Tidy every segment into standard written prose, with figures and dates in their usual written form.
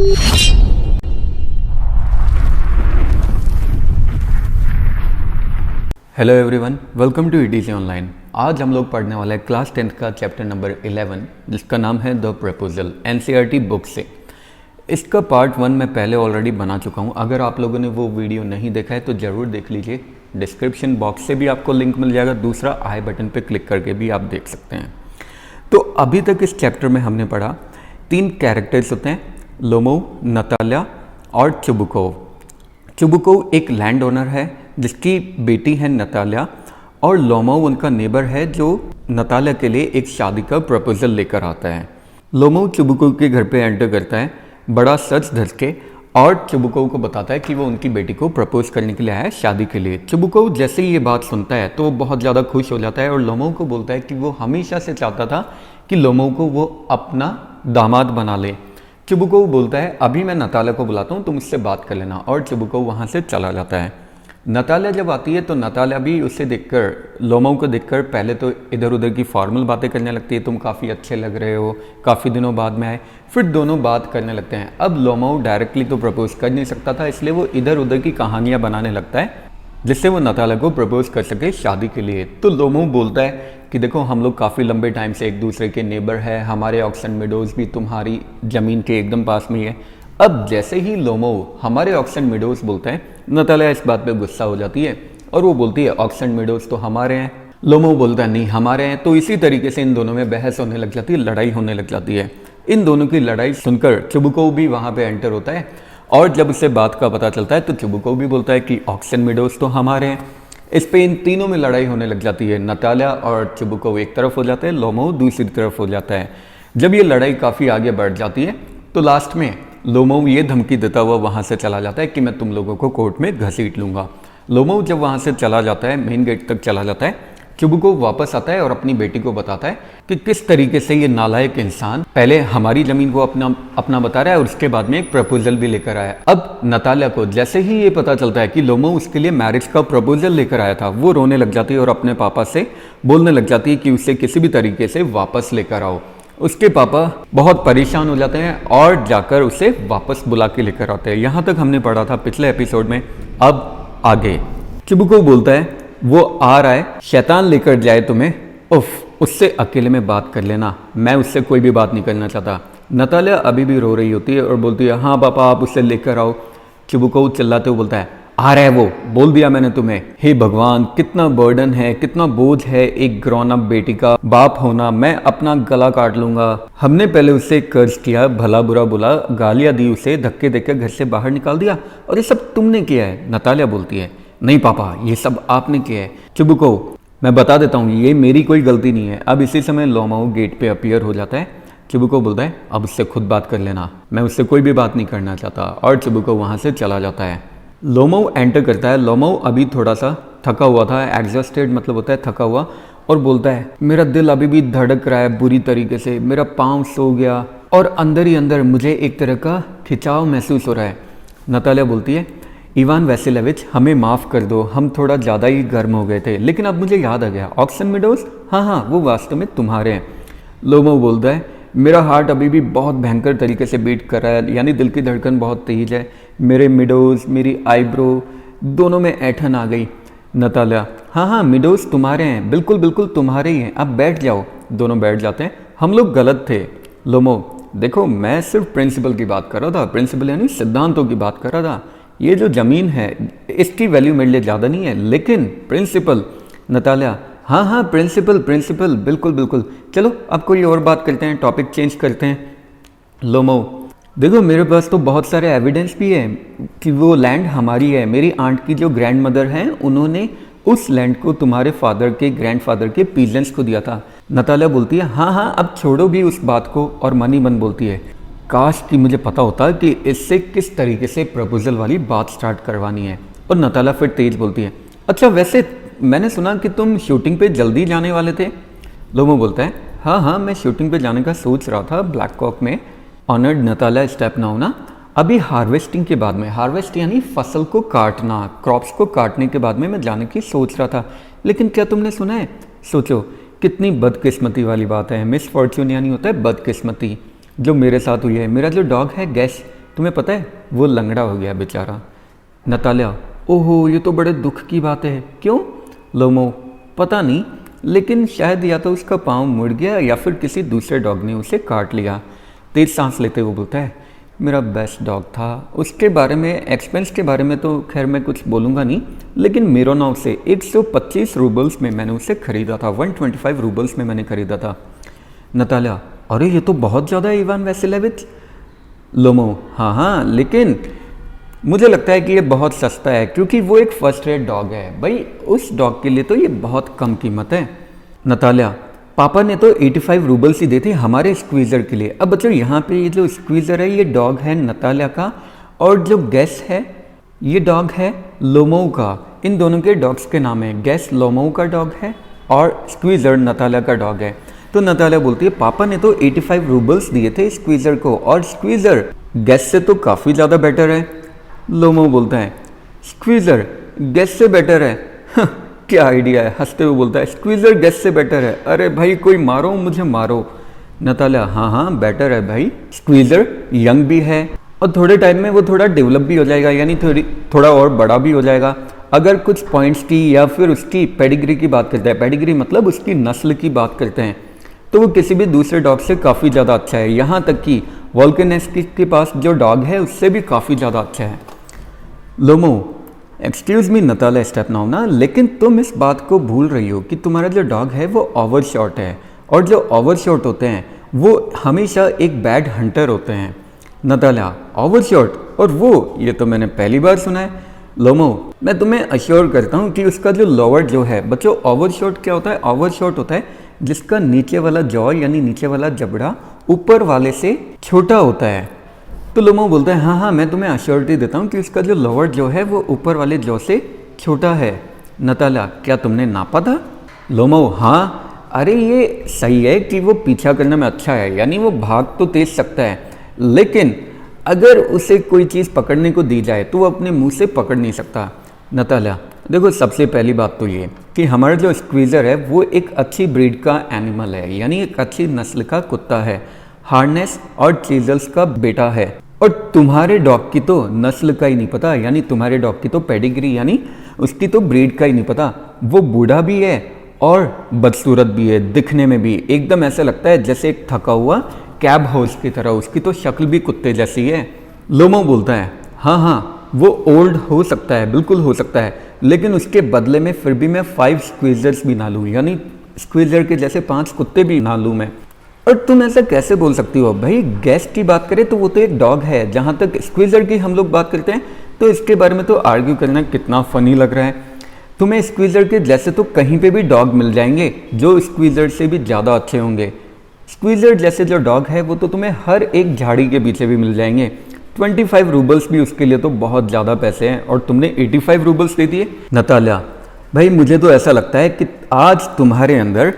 Hello everyone, welcome to ETC online. आज हम लोग पढ़ने वाले हैं क्लास 10th का चैप्टर नंबर 11 जिसका नाम है द प्रपोजल, एनसीईआरटी बुक से। इसका पार्ट 1 मैं पहले ऑलरेडी बना चुका हूँ। अगर आप लोगों ने वो वीडियो नहीं देखा है तो ज़रूर देख लीजिए। डिस्क्रिप्शन बॉक्स से भी आपको लिंक मिल जाएगा, दूसरा आई बटन पर क्लिक करके भी आप देख सकते हैं। तो अभी तक इस चैप्टर में हमने पढ़ा 3 कैरेक्टर्स होते हैं, लोमोव, नताल्या और चुबुकोव। चुबुकोव एक लैंड ओनर है जिसकी बेटी है नताल्या, और लोमोव उनका नेबर है जो नताल्या के लिए एक शादी का प्रपोजल लेकर आता है। लोमोव चुबुकोव के घर पे एंटर करता है बड़ा सच धज के, और चुबुकोव को बताता है कि वो उनकी बेटी को प्रपोज करने के लिए आया है शादी के लिए। चुबुकोव जैसे ही ये बात सुनता है तो वो बहुत ज़्यादा खुश हो जाता है और लोमोव को बोलता है कि वो हमेशा से चाहता था कि लोमोव को वो अपना दामाद बना ले। चुबुकोव बोलता है अभी मैं नताल्या को बुलाता हूँ, तुम उससे बात कर लेना, और चुबुकोव वहाँ से चला जाता है। नताल्या जब आती है तो नताल्या भी उसे देखकर, लोमोव को देखकर पहले तो इधर उधर की फॉर्मल बातें करने लगती है, तुम काफ़ी अच्छे लग रहे हो, काफ़ी दिनों बाद में आए। फिर दोनों बात करने लगते हैं। अब लोमोव डायरेक्टली तो प्रपोज कर नहीं सकता था, इसलिए वो इधर उधर की कहानियाँ बनाने लगता है जिससे वो नताल्या को प्रपोज कर सके शादी के लिए। तो लोमोव बोलता है कि देखो हम लोग काफ़ी लंबे टाइम से एक दूसरे के नेबर है, हमारे ऑक्सन मेडोज भी तुम्हारी ज़मीन के एकदम पास में ही है। अब जैसे ही लोमोव हमारे ऑक्सन मेडोज बोलता है, नताल्या इस बात पे गुस्सा हो जाती है और वो बोलती है ऑक्सन मेडोज तो हमारे हैं। लोमोव बोलता है नहीं हमारे हैं। तो इसी तरीके से इन दोनों में बहस होने लग जाती है, लड़ाई होने लग जाती है। इन दोनों की लड़ाई सुनकर चुबुकोव भी वहाँ पे एंटर होता है, और जब उसे बात का पता चलता है तो चुबुकोव भी बोलता है कि ऑक्सन मेडोज तो हमारे हैं। इस पे इन तीनों में लड़ाई होने लग जाती है। नताल्या और चुबुकोव एक तरफ हो जाते हैं, लोमोव दूसरी तरफ हो जाता है। जब ये लड़ाई काफ़ी आगे बढ़ जाती है तो लास्ट में लोमोव ये धमकी देता हुआ वहाँ से चला जाता है कि मैं तुम लोगों को कोर्ट में घसीट लूँगा। लोमोव जब वहाँ से चला जाता है, मेन गेट तक चला जाता है, चुबुकोव वापस आता है और अपनी बेटी को बताता है कि किस तरीके से ये नालायक इंसान पहले हमारी ज़मीन को अपना बता रहा है और उसके बाद में एक प्रपोजल भी लेकर आया। अब नताल्या को जैसे ही ये पता चलता है कि लोमोव उसके लिए मैरिज का प्रपोजल लेकर आया था, वो रोने लग जाती है और अपने पापा से बोलने लग जाती है कि उसे किसी भी तरीके से वापस लेकर आओ। उसके पापा बहुत परेशान हो जाते हैं और जाकर उसे वापस बुला के लेकर आते हैं। यहाँ तक हमने पढ़ा था पिछले एपिसोड में। अब आगे चुबुकोव बोलता है वो आ रहा है, शैतान लेकर जाए तुम्हें, उफ उससे अकेले में बात कर लेना, मैं उससे कोई भी बात नहीं करना चाहता। नताल्या अभी भी रो रही होती है और बोलती है हाँ पापा आप उससे लेकर आओ। चुबुकोव चिल्लाते हुए बोलता है आ रहा है वो, बोल दिया मैंने तुम्हें। हे भगवान, कितना बर्डन है, कितना बोझ है एक ग्रोन अप बेटी का बाप होना। मैं अपना गला काट लूंगा। हमने पहले उससे कर्ज किया, भला बुरा बोला, गालियां दी, उसे धक्के देकर घर से बाहर निकाल दिया, और ये सब तुमने किया है। नताल्या बोलती है नहीं पापा ये सब आपने किया है। चुबुकोव मैं बता देता हूँ ये मेरी कोई गलती नहीं है। अब इसी समय लोमोव गेट पे अपीयर हो जाता है। चुबुकोव बोलता है अब उससे खुद बात कर लेना, मैं उससे कोई भी बात नहीं करना चाहता, और चुबुकोव वहाँ से चला जाता है। लोमोव एंटर करता है। लोमोव अभी थोड़ा सा थका हुआ था, एग्जॉस्टेड मतलब होता है थका हुआ, और बोलता है मेरा दिल अभी भी धड़क रहा है बुरी तरीके से, मेरा पाँव सो गया और अंदर ही अंदर मुझे एक तरह का खिंचाव महसूस हो रहा है। नताल्या बोलती है इवान वैसिलेविच हमें माफ़ कर दो, हम थोड़ा ज़्यादा ही गर्म हो गए थे, लेकिन अब मुझे याद आ गया ऑक्सन मेडोज हाँ वो वास्तव में तुम्हारे हैं। लोमोव बोलता है मेरा हार्ट अभी भी बहुत भयंकर तरीके से बीट कर रहा है, यानी दिल की धड़कन बहुत तेज है, मेरे मिडोज मेरी आईब्रो दोनों में ऐठन आ गई। नताल्या हाँ मिडोज तुम्हारे हैं, बिल्कुल बिल्कुल तुम्हारे ही हैं, आप बैठ जाओ। दोनों बैठ जाते हैं। हम लोग गलत थे। लोमोव देखो मैं सिर्फ प्रिंसिपल की बात कर रहा था, प्रिंसिपल यानी सिद्धांतों की बात कर रहा था। ये जो ज़मीन है इसकी वैल्यू मेरे लिए ज़्यादा नहीं है, लेकिन प्रिंसिपल। नताल्या हाँ प्रिंसिपल बिल्कुल बिल्कुल, चलो अब कोई और बात करते हैं, टॉपिक चेंज करते हैं। लोमोव देखो मेरे पास तो बहुत सारे एविडेंस भी है कि वो लैंड हमारी है। मेरी आंट की जो ग्रैंड मदर हैं उन्होंने उस लैंड को तुम्हारे फादर के ग्रैंडफादर के पीजेंट्स को दिया था। नताल्या बोलती है हाँ अब छोड़ो भी उस बात को, और मन ही मन बोलती है काश कि मुझे पता होता कि इससे किस तरीके से प्रपोजल वाली बात स्टार्ट करवानी है। और नताल्या फिर तेज बोलती है अच्छा वैसे मैंने सुना कि तुम शूटिंग पे जल्दी जाने वाले थे। लोमोव बोलता है हाँ मैं शूटिंग पे जाने का सोच रहा था ब्लैक कॉक में। ऑनर्ड नताल्या स्टेप ना होना, अभी हार्वेस्टिंग के बाद में, हार्वेस्ट यानी फसल को काटना, क्रॉप्स को काटने के बाद में मैं जाने की सोच रहा था, लेकिन क्या तुमने सुना है? सोचो कितनी बदकिस्मती वाली बात है। मिस फॉर्च्यून यानी होता है बदकिस्मती, जो मेरे साथ हुई है। मेरा जो डॉग है गैस, तुम्हें पता है वो लंगड़ा हो गया बेचारा। नतालिया, ओहो ये तो बड़े दुख की बात है, क्यों? लोमो, पता नहीं, लेकिन शायद या तो उसका पाँव मुड़ गया या फिर किसी दूसरे डॉग ने उसे काट लिया। तेज सांस लेते हुए बोलता है, मेरा बेस्ट डॉग था, उसके बारे में एक्सपेंस के बारे में तो खैर मैं कुछ बोलूँगा नहीं, लेकिन मिरोनोव से 125 रूबल्स में मैंने उसे ख़रीदा था, 125 रूबल्स में मैंने ख़रीदा था। नतालिया, अरे ये तो बहुत ज़्यादा है इवान वैसिलेविच। लोमो, हाँ लेकिन मुझे लगता है कि ये बहुत सस्ता है क्योंकि वो एक फर्स्ट रेट डॉग है भाई, उस डॉग के लिए तो ये बहुत कम कीमत है। नतालिया, पापा ने तो 85 रूबल्स ही देते हमारे स्क्वीज़र के लिए। अब बच्चों यहाँ पे ये जो स्क्वीज़र है ये डॉग है नतालिया का, और जो गैस है ये डॉग है लोमो का। इन दोनों के डॉग्स के नाम है, गैस लोमो का डॉग है और स्क्वीज़र नतालिया का डॉग है। तो नतालिया बोलती है पापा ने तो 85 रूबल्स दिए थे स्क्वीज़र को, और स्क्वीज़र गैस से तो काफ़ी ज़्यादा बेटर है। लोमो बोलता है स्क्वीज़र गैस से बेटर है, क्या आइडिया है। हंसते हुए बोलता है स्क्वीज़र गैस से बेटर है, अरे भाई कोई मारो मुझे मारो। नतालिया, हाँ बेटर है भाई, स्क्वीज़र यंग भी है और थोड़े टाइम में वो थोड़ा डेवलप भी हो जाएगा, यानी थोड़ा और बड़ा भी हो जाएगा। अगर कुछ पॉइंट्स की या फिर उसकी पेडिग्री की बात करते हैं, पेडिग्री मतलब उसकी नस्ल की बात करते हैं, तो वो किसी भी दूसरे डॉग से काफ़ी ज़्यादा अच्छा है। यहाँ तक कि वोल्केनेस्की के पास जो डॉग है उससे भी काफ़ी ज़्यादा अच्छा है। लोमो, एक्सक्यूज़ मी नतालिया स्टेपनोवना, लेकिन तुम इस बात को भूल रही हो कि तुम्हारा जो डॉग है वो ओवरशॉट है, और जो ओवरशॉट होते हैं वो हमेशा एक बैड हंटर होते हैं। नतालिया, ओवरशॉट, और वो ये तो मैंने पहली बार सुना है। लोमो, मैं तुम्हें अश्योर करता हूँ कि उसका जो लोअर जो है, बच्चों ओवरशॉट क्या होता है? ओवरशॉट होता है जिसका नीचे वाला जॉ यानी नीचे वाला जबड़ा ऊपर वाले से छोटा होता है। तो लोमो बोलता है हाँ मैं तुम्हें अश्योरिटी देता हूँ कि उसका जो लोअर जो है वो ऊपर वाले जॉ से छोटा है। नतालिया, क्या तुमने नापा था? लोमो, हाँ, अरे ये सही है कि वो पीछा करने में अच्छा है, यानी वो भाग तो तेज सकता है, लेकिन अगर उसे कोई चीज़ पकड़ने को दी जाए तो वो अपने मुंह से पकड़ नहीं सकता। नतालिया, देखो सबसे पहली बात तो ये कि हमारा जो स्क्वीज़र है वो एक अच्छी ब्रीड का एनिमल है, यानी एक अच्छी नस्ल का कुत्ता है, हार्नेस और चीजल्स का बेटा है। और तुम्हारे डॉग की तो नस्ल का ही नहीं पता, यानी तुम्हारे डॉग की तो पेडिग्री यानी उसकी तो ब्रीड का ही नहीं पता। वो बूढ़ा भी है और बदसूरत भी है, दिखने में भी एकदम ऐसा लगता है जैसे एक थका हुआ कैब हाउस की तरह, उसकी तो शक्ल भी कुत्ते जैसी है। लोमो बोलता है हाँ वो ओल्ड हो सकता है, बिल्कुल हो सकता है, लेकिन उसके बदले में फिर भी मैं 5 स्क्वीज़र्स भी ना लूँ, यानी स्क्वीज़र के जैसे 5 कुत्ते भी ना लूँ मैं। और तुम ऐसा कैसे बोल सकती हो भाई? गैस की बात करें तो वो तो एक डॉग है, जहाँ तक स्क्वीज़र की हम लोग बात करते हैं तो इसके बारे में तो आर्ग्यू करना कितना फ़नी लग रहा है। तुम्हें स्क्वीज़र के जैसे तो कहीं पे भी डॉग मिल जाएंगे जो स्क्वीज़र से भी ज़्यादा अच्छे होंगे। स्क्वीज़र जैसे जो डॉग है वो तो तुम्हें हर एक झाड़ी के पीछे भी मिल जाएंगे। 25 रूबल्स भी उसके लिए तो बहुत ज़्यादा पैसे हैं, और तुमने 85 रूबल्स दे दिए। नतालिया, भाई मुझे तो ऐसा लगता है कि आज तुम्हारे अंदर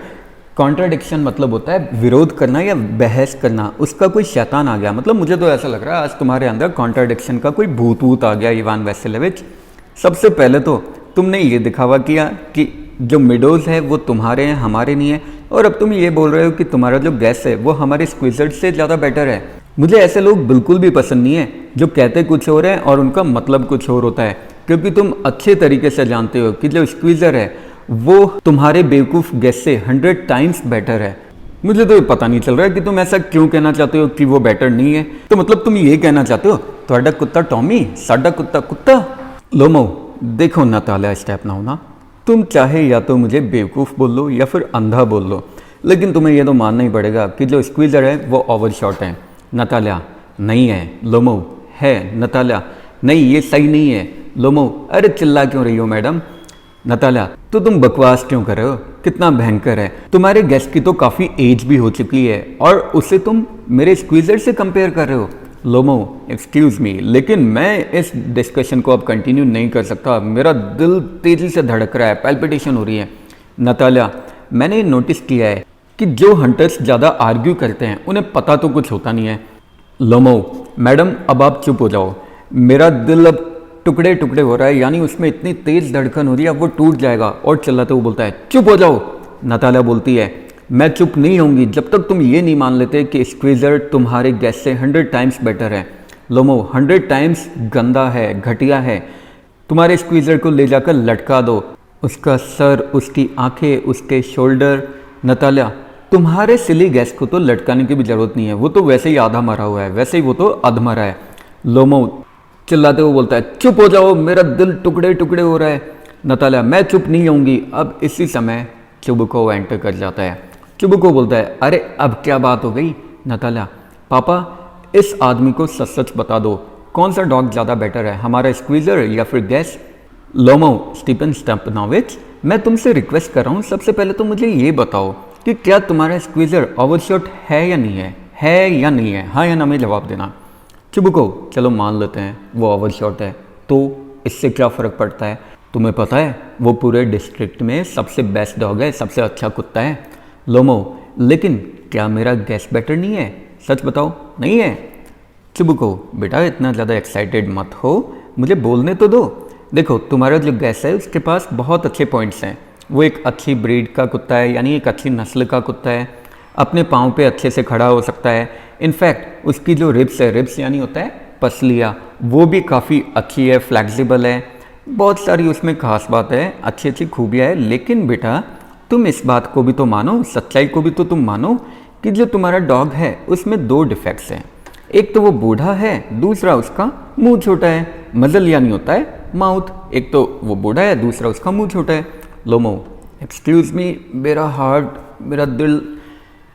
कॉन्ट्राडिक्शन मतलब होता है विरोध करना या बहस करना, उसका कोई शैतान आ गया। मतलब मुझे तो ऐसा लग रहा है आज तुम्हारे अंदर कॉन्ट्राडिक्शन का कोई भूत वूत आ गया इवान वैसिलेविच। सबसे पहले तो तुमने ये दिखावा किया कि जो मिडोज है वो तुम्हारे हैं, हमारे नहीं है, और अब तुम ये बोल रहे हो कि तुम्हारा जो गैस है वो हमारे स्क्वीज़र से ज़्यादा बेटर है। मुझे ऐसे लोग बिल्कुल भी पसंद नहीं है जो कहते कुछ और है और उनका मतलब कुछ और होता है, क्योंकि तुम अच्छे तरीके से जानते हो कि जो स्क्वीज़र है वो तुम्हारे बेवकूफ़ गैस से 100 टाइम्स बेटर है। मुझे तो पता नहीं चल रहा है कि तुम ऐसा क्यों कहना चाहते हो कि वो बेटर नहीं है। तो मतलब तुम ये कहना चाहते हो ਤੁਹਾਡਾ कुत्ता टॉमी, साडा कुत्ता कुत्ता। लोमो, देखो नतालिया स्टेपनोवना, तुम चाहे या तो मुझे बेवकूफ़ बोल लो या फिर अंधा बोल लो, लेकिन तुम्हें ये तो मानना ही पड़ेगा कि जो स्क्वीज़र है वो ओवरशॉट है। नतालिया, नहीं है। लोमो, है। नतालिया, नहीं ये सही नहीं है। लोमो, अरे चिल्ला क्यों रही हो मैडम? नतालिया, तो तुम बकवास क्यों कर रहे हो? कितना भयंकर है। तुम्हारे गेस्ट की तो काफ़ी एज भी हो चुकी है और उसे तुम मेरे स्क्वीज़र से कंपेयर कर रहे हो। लोमो, एक्सक्यूज़ मी, लेकिन मैं इस डिस्कशन को अब कंटिन्यू नहीं कर सकता, मेरा दिल तेज़ी से धड़क रहा है, पैल्पिटेशन हो रही है। नतालिया, मैंने नोटिस किया है कि जो हंटर्स ज़्यादा आर्ग्यू करते हैं उन्हें पता तो कुछ होता नहीं है। लोमो, मैडम अब आप चुप हो जाओ, मेरा दिल अब टुकड़े टुकड़े हो रहा है, यानी उसमें इतनी तेज़ धड़कन हो रही है अब वो टूट जाएगा। और चिल्लाते हुए बोलता है चुप हो जाओ। नतालिया बोलती है मैं चुप नहीं होंगी जब तक तुम ये नहीं मान लेते कि स्क्वीज़र तुम्हारे गैस से 100 टाइम्स बेटर है। लोमो 100 टाइम्स गंदा है, घटिया है। तुम्हारे स्क्वीज़र को ले जाकर लटका दो, उसका सर, उसकी आंखें, उसके शोल्डर। नतालिया, तुम्हारे सिली गैस को तो लटकाने की भी जरूरत नहीं है, वो तो वैसे ही आधा मरा हुआ है, वैसे ही वो तो अधमरा है। लोमो चिल्लाते हुए बोलता है, चुप हो जाओ, मेरा दिल टुकड़े टुकड़े हो रहा है। नतालिया, मैं चुप नहीं होऊंगी। अब इसी समय चुबुको एंटर कर जाता है। चुबुको बोलता है, अरे अब क्या बात हो गई। नतालिया, पापा इस आदमी को सच सच बता दो, कौन सा डॉग ज़्यादा बेटर है, हमारा स्क्वीज़र या फिर गैस। लोमो स्टीफन स्टेपनोविच, मैं तुमसे रिक्वेस्ट कर रहा हूँ, सबसे पहले तो मुझे ये बताओ कि क्या तुम्हारा स्क्वीज़र ओवरशॉट है या नहीं है या नहीं है, हाँ या ना में जवाब देना। चुबुको, चलो मान लेते हैं वो ओवरशॉट है, तो इससे क्या फ़र्क पड़ता है, तुम्हें पता है वो पूरे डिस्ट्रिक्ट में सबसे बेस्ट डॉग है, सबसे अच्छा कुत्ता है। लोमो, लेकिन क्या मेरा गैस बेटर नहीं है, सच बताओ, नहीं है। चुबुको, बेटा इतना ज़्यादा एक्साइटेड मत हो, मुझे बोलने तो दो। देखो तुम्हारा जो गैस है उसके पास बहुत अच्छे पॉइंट्स हैं, वो एक अच्छी ब्रीड का कुत्ता है, यानी एक अच्छी नस्ल का कुत्ता है, अपने पाँव पे अच्छे से खड़ा हो सकता है। इनफैक्ट उसकी जो रिब्स है, रिब्स यानी होता है पसलियाँ, वो भी काफ़ी अच्छी है, फ्लैक्सिबल है, बहुत सारी उसमें खास बात है, अच्छी अच्छी खूबियाँ है। लेकिन बेटा तुम इस बात को भी तो मानो, सच्चाई को भी तो तुम मानो कि जो तुम्हारा डॉग है उसमें 2 डिफेक्ट्स हैं, एक तो वो बूढ़ा है, दूसरा उसका मुंह छोटा है। मजल यानी होता है माउथ, एक तो वो बूढ़ा है, दूसरा उसका मुंह छोटा है। लोमो, एक्सक्यूज़ मी, मेरा हार्ट, मेरा दिल।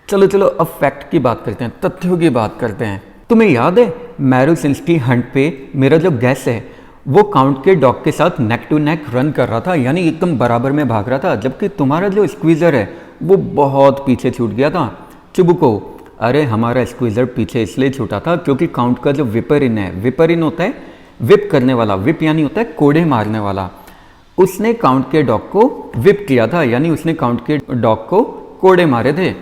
चलो चलो अब फैक्ट की बात करते हैं, तथ्यों की बात करते हैं। तुम्हें याद है मैरोसिंस्की हंट पे मेरा जो गैस है वो काउंट के डॉग के साथ नेक टू नेक रन कर रहा था, यानी एकदम बराबर में भाग रहा था, जबकि तुम्हारा जो स्क्वीज़र है वो बहुत पीछे छूट गया था। चुबुको, अरे हमारा स्क्वीज़र पीछे इसलिए छूटा था क्योंकि काउंट का जो विपर इन है, विपर इन होता है विप करने वाला, विप यानी होता है कोड़े मारने वाला, उसने काउंट के डॉग को विप किया था, यानी उसने काउंट के डॉग को कोड़े मारे थे।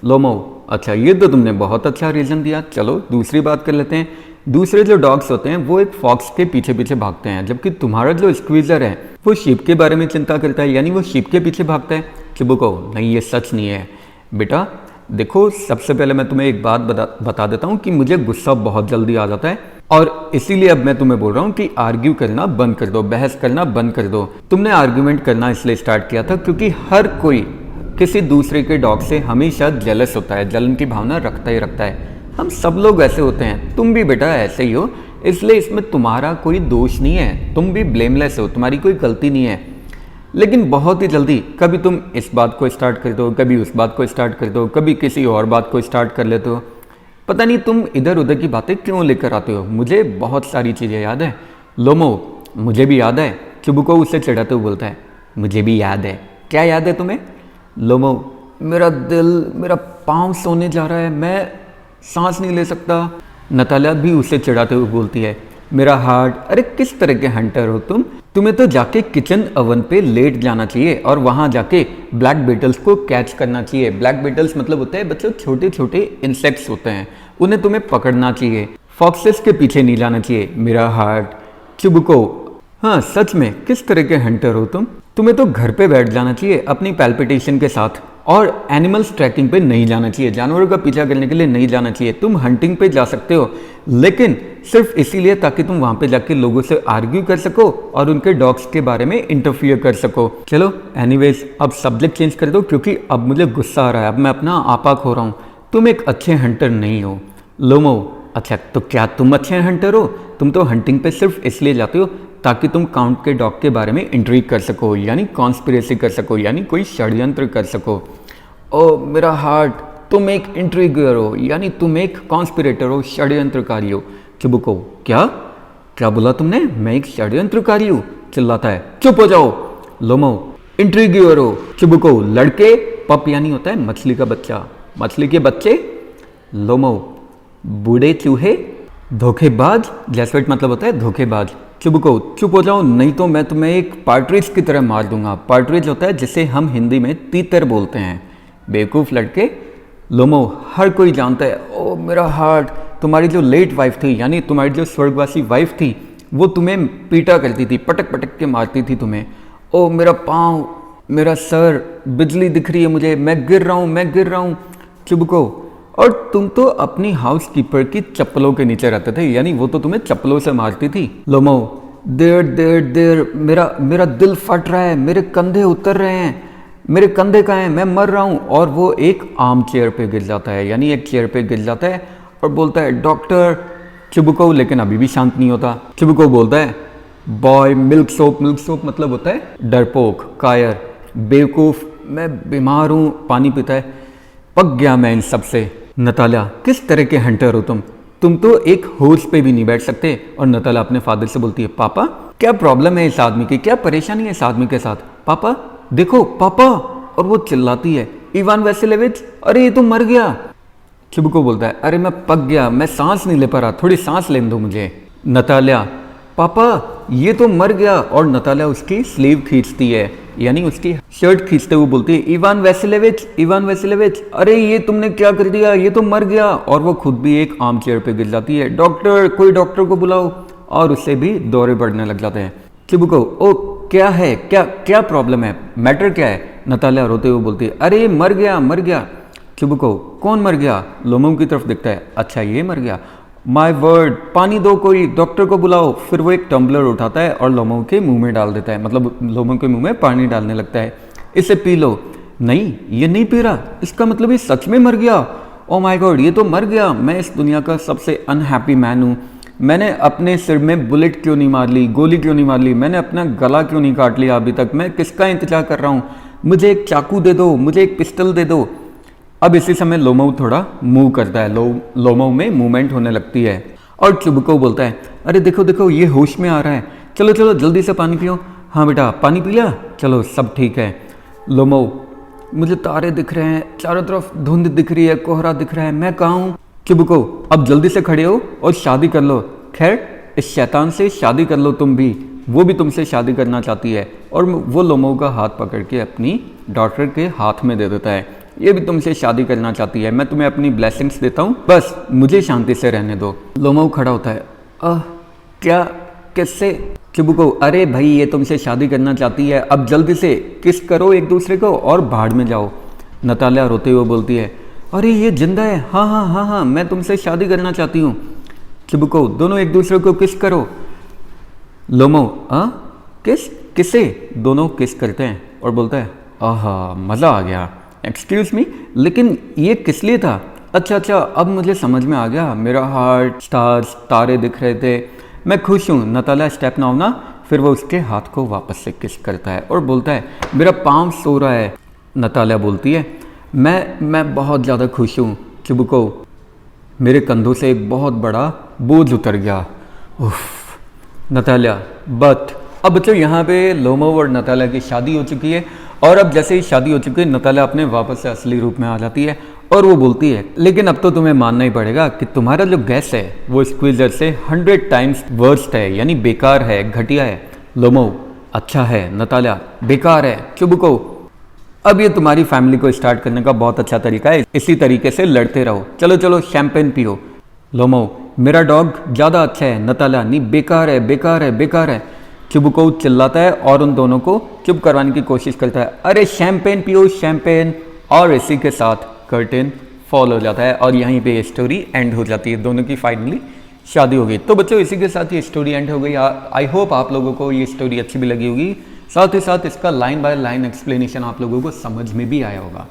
लोमो, अच्छा ये तो तुमने बहुत अच्छा रीज़न दिया, चलो दूसरी बात कर लेते हैं। दूसरे जो डॉग्स होते हैं वो एक फॉक्स के पीछे पीछे भागते हैं, जबकि तुम्हारा जो स्क्वीज़र है वो शीप के बारे में चिंता करता है, यानी वो शीप के पीछे भागता है। चुबुको, नहीं ये सच नहीं है बेटा। देखो सबसे पहले मैं तुम्हें एक बात बता देता हूँ कि मुझे गुस्सा बहुत जल्दी आ जाता है, और इसीलिए अब मैं तुम्हें बोल रहा हूँ कि आर्ग्यू करना बंद कर दो, बहस करना बंद कर दो। तुमने आर्ग्यूमेंट करना इसलिए स्टार्ट किया था क्योंकि हर कोई किसी दूसरे के डॉग से हमेशा जेलस होता है, जलन की भावना रखता ही रखता है। हम सब लोग ऐसे होते हैं, तुम भी बेटा ऐसे ही हो, इसलिए इसमें तुम्हारा कोई दोष नहीं है, तुम भी ब्लेमलेस हो, तुम्हारी कोई गलती नहीं है। लेकिन बहुत ही जल्दी कभी तुम इस बात को स्टार्ट कर दो, कभी उस बात को स्टार्ट कर दो, कभी किसी और बात को स्टार्ट कर लेते हो। पता नहीं तुम इधर उधर की बातें क्यों लेकर आते हो। मुझे बहुत सारी चीज़ें याद है। लोमो, मुझे भी याद है। चुबुको उससे चिढ़ाते हुए बोलता है, मुझे भी याद है। क्या याद है तुम्हें। लोमो, मेरा दिल, मेरा पाँव सोने जा रहा है, मैं सांस नहीं ले सकता। नतालिया भी उसे चिढ़ाते हुए बोलती है, मेरा हार्ट। अरे किस तरह के हंटर हो तुम, तुम्हें तो जाके किचन ओवन पे लेट जाना चाहिए और वहाँ जाके ब्लैक बीटल्स को कैच करना चाहिए। ब्लैक बीटल्स मतलब होते हैं बच्चों छोटे छोटे इंसेक्ट्स होते हैं, उन्हें तुम्हें पकड़ना चाहिए, फॉक्सेस के पीछे नहीं जाना चाहिए। मेरा हार्ट। चुबुको, हाँ सच में किस तरह के हंटर हो तुम, तुम्हें तो घर पे बैठ जाना चाहिए अपनी पैल्पिटेशन के साथ, और एनिमल्स ट्रैकिंग पे नहीं जाना चाहिए, जानवरों का पीछा करने के लिए नहीं जाना चाहिए। तुम हंटिंग पे जा सकते हो, लेकिन सिर्फ इसीलिए ताकि तुम वहाँ पे जाके लोगों से आर्ग्यू कर सको और उनके डॉग्स के बारे में इंटरफियर कर सको। चलो एनीवेज अब सब्जेक्ट चेंज कर दो क्योंकि अब मुझे गुस्सा आ रहा है, अब मैं अपना आपा खो रहा हूँ। तुम एक अच्छे हंटर नहीं हो। लोमो, अच्छा तो क्या तुम अच्छे हंटर हो। तुम तो हंटिंग पे सिर्फ इसलिए जाते हो ताकि तुम काउंट के डॉग के बारे में इंट्रीग कर सको, यानी कॉन्स्पिरेसी कर सको, यानी कोई षड्यंत्र कर सको। ओ मेरा हार्ट, तुम एक इंट्रीगर हो, यानी तुम एक कॉन्स्पिरेटर हो, षड्यंत्रकारी हो। चुबुको, क्या क्या बोला तुमने, मैं एक षड्यंत्रकारी हूँ, चिल्लाता है। चुप हो जाओ। लोमो, इंट्रीगर हो। चुबुको, लड़के, पप यानी होता है मछली का बच्चा, मछली के बच्चे। लोमो, बूढ़े चूहे, धोखेबाज, जैसवेट मतलब होता है धोखेबाज। चुबुको, चुप हो जाओ नहीं तो मैं तुम्हें एक पार्ट्रिज की तरह मार दूंगा। पार्ट्रिज होता है जिसे हम हिंदी में तीतर बोलते हैं, बेवकूफ़ लड़के। लोमो, हर कोई जानता है। ओ मेरा हार्ट, तुम्हारी जो लेट वाइफ थी, यानी तुम्हारी जो स्वर्गवासी वाइफ थी, वो तुम्हें पीटा करती थी, पटक पटक के मारती थी तुम्हें। ओ मेरा पाँव, मेरा सर, बिजली दिख रही है मुझे, मैं गिर रहा हूँ, मैं गिर रहा हूँ। चुबुको, और तुम तो अपनी हाउस कीपर की चप्पलों के नीचे रहते थे, यानी वो तो तुम्हें चप्पलों से मारती थी। लोमो, देर देर देर, मेरा दिल फट रहा है, मेरे कंधे उतर रहे हैं, मेरे कंधे कहाँ हैं, मैं मर रहा हूँ। और वो एक आर्म चेयर पे गिर जाता है, यानी एक चेयर पे गिर जाता है और बोलता है डॉक्टर। चिबुको लेकिन अभी भी शांत नहीं होता। चिबुको बोलता है बॉय, मिल्क सोप मतलब होता है डरपोक, कायर, बेवकूफ़, मैं बीमार हूँ। पानी पीता है। पक गया मैं इन सब से। नतालिया, किस तरह के हंटर हो तुम तो एक हॉर्स पे भी नहीं बैठ सकते। और नतालिया अपने फादर से बोलती है पापा क्या प्रॉब्लम है इस आदमी की, क्या परेशानी है इस आदमी के साथ, पापा देखो पापा। और वो चिल्लाती है इवान वैसिलेविच, अरे ये तो मर गया। चिबुको बोलता है अरे मैं पक गया, मैं सांस नहीं ले पा रहा, थोड़ी सांस लेने दो मुझे। नतालिया, पापा ये तो मर गया। और नतालिया उसकी स्लीव खींचती है, यानी उसकी शर्ट खींचते हुए बोलती है इवान वैसिलेविच, अरे ये तुमने क्या कर दिया, ये तो मर गया। और वो खुद भी एक आर्म चेयर पे गिर जाती है। डॉक्टर, कोई डॉक्टर को बुलाओ। और उससे भी दौरे बढ़ने लग जाते हैं। चिबुको, ओ क्या है, क्या प्रॉब्लम है, मैटर क्या है। नतालिया रोते हुए बोलती है अरे मर गया। चिबुको, कौन मर गया। लोमो की तरफ देखता है, अच्छा ये मर गया। माय वर्ड, पानी दो, कोई डॉक्टर को बुलाओ। फिर वो एक टम्बलर उठाता है और लोमो के मुंह में डाल देता है, मतलब लोमो के मुंह में पानी डालने लगता है। इसे पी लो। नहीं, ये नहीं पी रहा, इसका मतलब ये सच में मर गया। ओ माय गॉड, ये तो मर गया। मैं इस दुनिया का सबसे अनहैप्पी मैन हूँ। मैंने अपने सिर में बुलेट क्यों नहीं मार ली, गोली क्यों नहीं मार ली, मैंने अपना गला क्यों नहीं काट लिया अभी तक, मैं किसका इंतजार कर रहा हूँ। मुझे एक चाकू दे दो, मुझे एक पिस्टल दे दो। अब इसी समय लोमो थोड़ा मूव करता है, लोमो में मूवमेंट होने लगती है। और चिबुको बोलता है अरे देखो ये होश में आ रहा है, चलो जल्दी से पानी पियो। हाँ बेटा, पानी पी लिया, चलो सब ठीक है। लोमो, मुझे तारे दिख रहे हैं, चारों तरफ धुंध दिख रही है, कोहरा दिख रहा है, मैं कहाँ हूँ। चिबुको, अब जल्दी से खड़े हो और शादी कर लो। खैर इस शैतान से शादी कर लो तुम भी, वो भी तुमसे शादी करना चाहती है। और वो लोमो का हाथ पकड़ के अपनी डॉटर के हाथ में दे देता है, ये भी तुमसे शादी करना चाहती है, मैं तुम्हें अपनी ब्लेसिंग्स देता हूँ, बस मुझे शांति से रहने दो। लोमो खड़ा होता है, क्या, किससे। चिबुको, अरे भाई ये तुमसे शादी करना चाहती है, अब जल्दी से किस करो एक दूसरे को और भाड़ में जाओ। नतालिया रोते हुए बोलती है अरे ये जिंदा है, हाँ मैं तुमसे शादी करना चाहती हूँ। चिबुको, दोनों एक दूसरे को किस करो। लोमो, किसे। दोनों किस करते हैं और बोलता है आहा मज़ा आ गया। एक्सक्यूज मी, लेकिन ये किस लिए था। अच्छा अब मुझे समझ में आ गया, मेरा हार्ट, स्टार्स, तारे दिख रहे थे, मैं खुश हूँ। नतालिया स्टेप नाउ ना। फिर वो उसके हाथ को वापस से किस करता है और बोलता है मेरा पाँव सो रहा है। नतालिया बोलती है मैं बहुत ज़्यादा खुश हूँ। चिबुको, मेरे कंधों से एक बहुत बड़ा बोझ उतर गया। उफ। नतालिया, बट अब बच्चों यहाँ पे लोमो और नतालिया की शादी हो चुकी है। और अब जैसे ही शादी हो चुकी है, नतालिया अपने वापस से असली रूप में आ जाती है और वो बोलती है लेकिन अब तो तुम्हें मानना ही पड़ेगा कि तुम्हारा जो गैस है वो स्क्वीजर से 100 टाइम्स वर्स्ट है, यानी बेकार है, घटिया है। लोमो, अच्छा है। नतालिया, बेकार है। चिबुको, अब ये तुम्हारी फैमिली को स्टार्ट करने का बहुत अच्छा तरीका है, इसी तरीके से लड़ते रहो, चलो शैंपेन पियो। लोमो, मेरा डॉग ज़्यादा अच्छा है। नतालिया, नहीं बेकार है। चिबुको चिल्लाता है और उन दोनों को चुप करवाने की कोशिश करता है, अरे शैंपेन पियो शैंपेन। और इसी के साथ कर्टेन फॉल हो जाता है और यहीं पे ये स्टोरी एंड हो जाती है, दोनों की फाइनली शादी हो गई। तो बच्चों इसी के साथ ये स्टोरी एंड हो गई। आई होप आप लोगों को ये स्टोरी अच्छी भी लगी होगी, साथ ही साथ इसका लाइन बाय लाइन एक्सप्लेनेशन आप लोगों को समझ में भी आया होगा।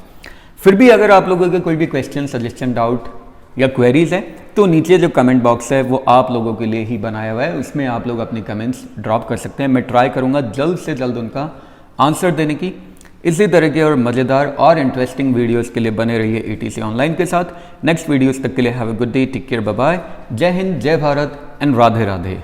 फिर भी अगर आप लोगों के कोई भी क्वेश्चन, सजेशन, डाउट या क्वेरीज है तो नीचे जो कमेंट बॉक्स है वो आप लोगों के लिए ही बनाया हुआ है, उसमें आप लोग अपने कमेंट्स ड्रॉप कर सकते हैं। मैं ट्राई करूँगा जल्द से जल्द उनका आंसर देने की। इसी तरह के और मज़ेदार और इंटरेस्टिंग वीडियोस के लिए बने रहिए ETC ऑनलाइन के साथ। नेक्स्ट वीडियोस तक के लिए have a good day, take care, bye bye, जय हिंद, जय भारत एंड राधे राधे।